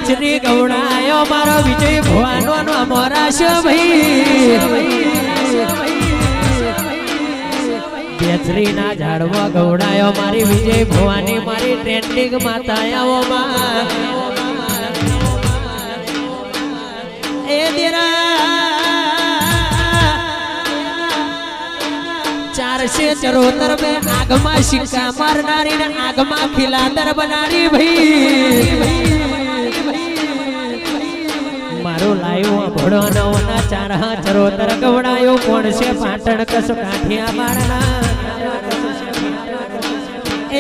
બેચરી ગવડાયો મારો વિજય ભવાનો નો મોરાશ ભાઈ બેચરી ના ઝાડવા ગવડાયો મારી વિજય ભવાની મારી ટ્રેન્ડિંગ માતાયાઓ માં એ દેરા 474 में आगमा शिक्का मारनारी ने आगमा खिलादर बनारी भाई मारो लायो भड़ो नवना 474 गवड़ायो कोण से पाटण कस काठिया मारना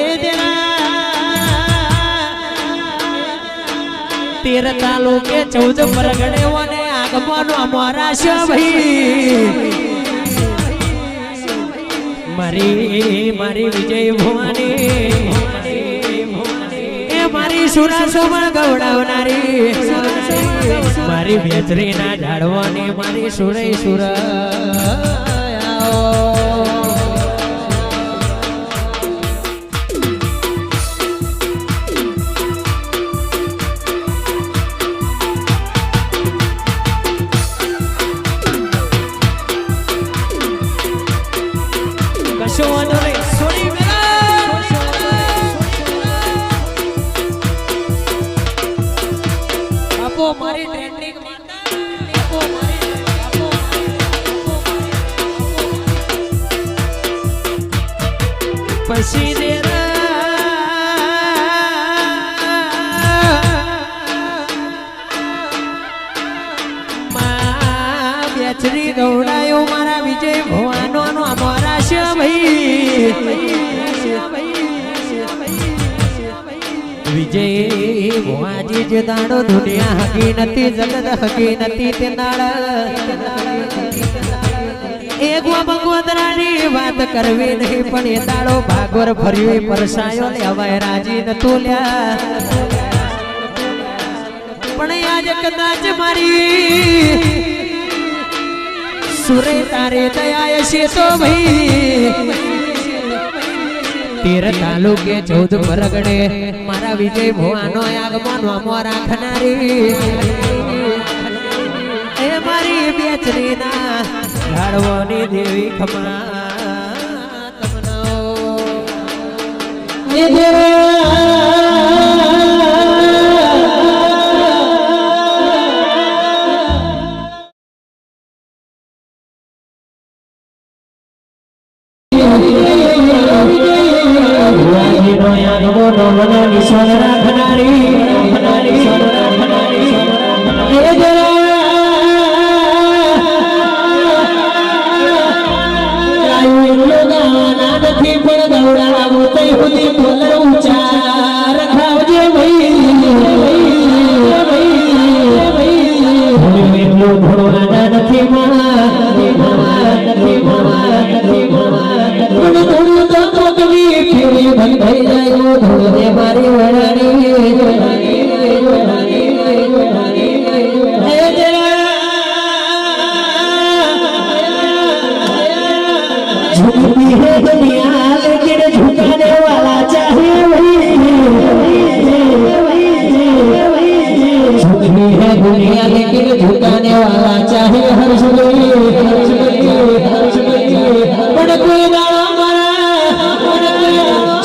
ए देना 13 तालुके 14 परगणे वने आगमा नो मोराश भाई मारी मारी विजय भवानी ए मारी सुरासो पण गवडावनारी मारी बेचरी ना ઝાડવાની મારી સુરય સુરયાઓ मारी ट्रेंडिंग पसी दे बेचरी गवડાયો मारा विजय भवानो नो मोराश भाई विजय भुवाजी जे दाड़ो दुनिया हकी नती जगत हकी नती ते नाड़ एक भगवंतरानी बात करवी नहीं पण ये दाड़ो भागवर भर्यो परसायो लेवाय राजी न तुल्या पण आज कदाच मारी सुरे तारे दयाय से तो भाई 13 तालुके 14 परगणे मारा विजय भवानो आगमनो मोरा खनारी ए मारी बेचरी ना ઝાડવાની દેવી ખમા તમનો એ झुकती है दुनिया लेकिन झुकाने वाला चाहिए झुकती है दुनिया लेकिन झुकाने वाला चाहिए हर पण कोई दाड़ा मारा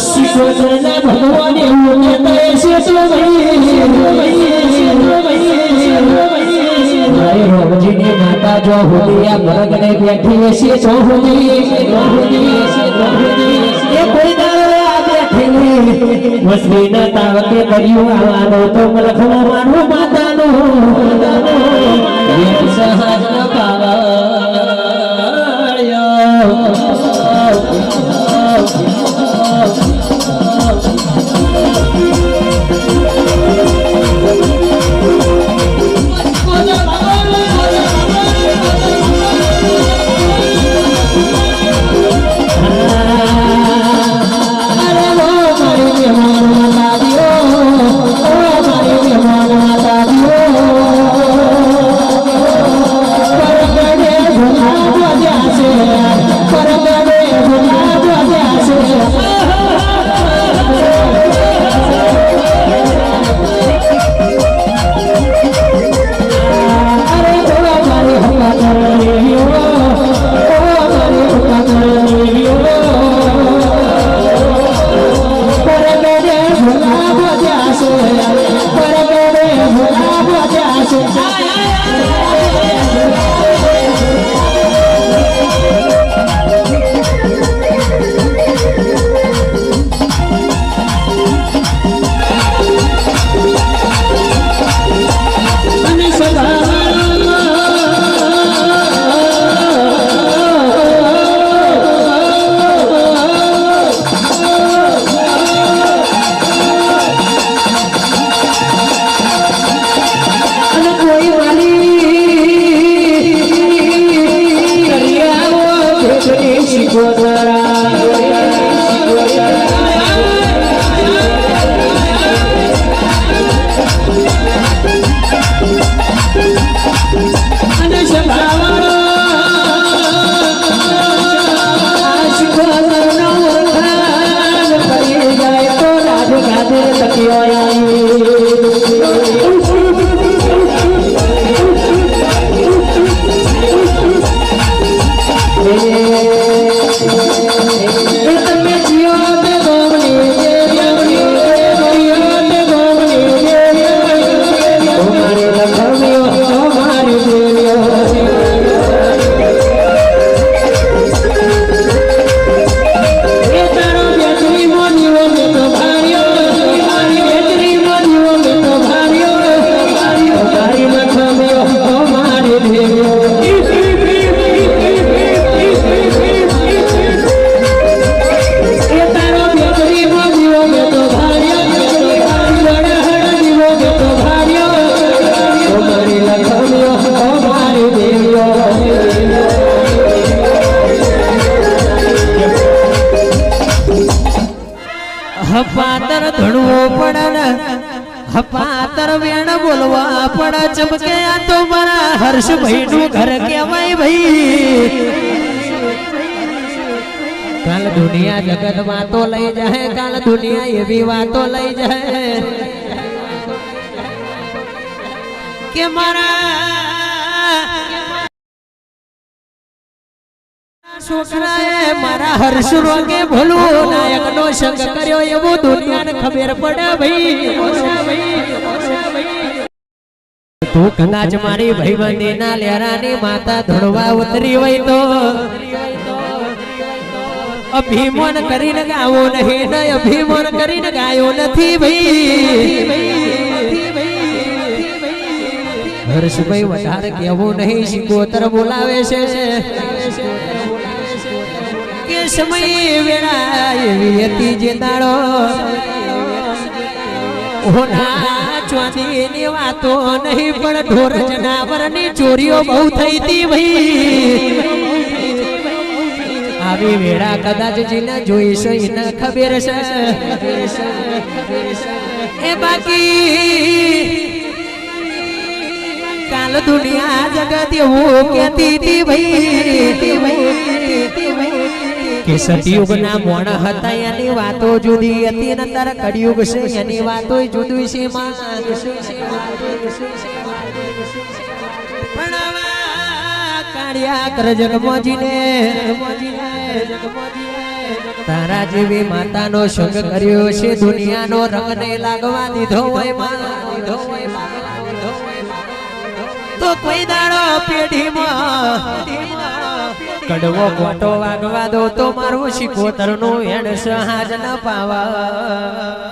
सिकोना भगवान ऐसे तो माता जो होलिया बरगने बैठी ऐसी जो होली ये कोई दाड़ा बैठी मछली न ताव के करियो आवानो तो मलखना मानो माता नो ये सहज न पावायो ભૂલા ભજ્યા છે પરગડે ભૂલા ભજ્યા છે હપાતર ધણવો પડે હપાતર વેણ બોલવા પડે ચમકે આ તો મારા હર્ષભાઈ નું ઘર કહેવાય ભાઈ કાલ દુનિયા જગત વાતો લઈ જાય કાલ દુનિયા એવી વાતો લઈ જાય કે મારા છોકરાએ મારા હર્ષ રોગે ભોલું નાયક નો સંગ કર્યો એવું દુનિયાને ખબર પડે ભાઈ તું કદાચ મારી ભાઈબંધી ના લેરાની માતા ધોળવા ઉતરી હોય તો અભિમાન કરીને ગાવો નહીં ને અભિમાન કરીને ગાયો નથી ભાઈ હર્ષભાઈ વધારે કેવું નહીં શિકોતર બોલાવે છે કે સમય વેળા એવી હતી જે દાડો ઓના ચાંદીની વાતો નહીં પણ ઢોર જનાવરની ચોરીઓ બહુ થઈ હતી ભાઈ આવી વેળા કદાચ જીને જોઈશ એને ખબર છે એ બાકી કાલ દુનિયા જગત એવું કહેતી હતી ભાઈ કે સતયુગ ના મોણ હતા એની વાતો જુદી હતી ને તાર કળિયુગ છે એની વાતો જુદી છે પણ કાળિયા કર જગમોજીને તારા જેવી માતાનો સંગ કર્યો છે દુનિયાનો રંગ ને લાગવા દીધો હોય તો કોઈ દાડો પેઢીમાં કડવો ગોટો વાગવા દો તો મારું શિકોતર નું એડ સહાજ ન પાવા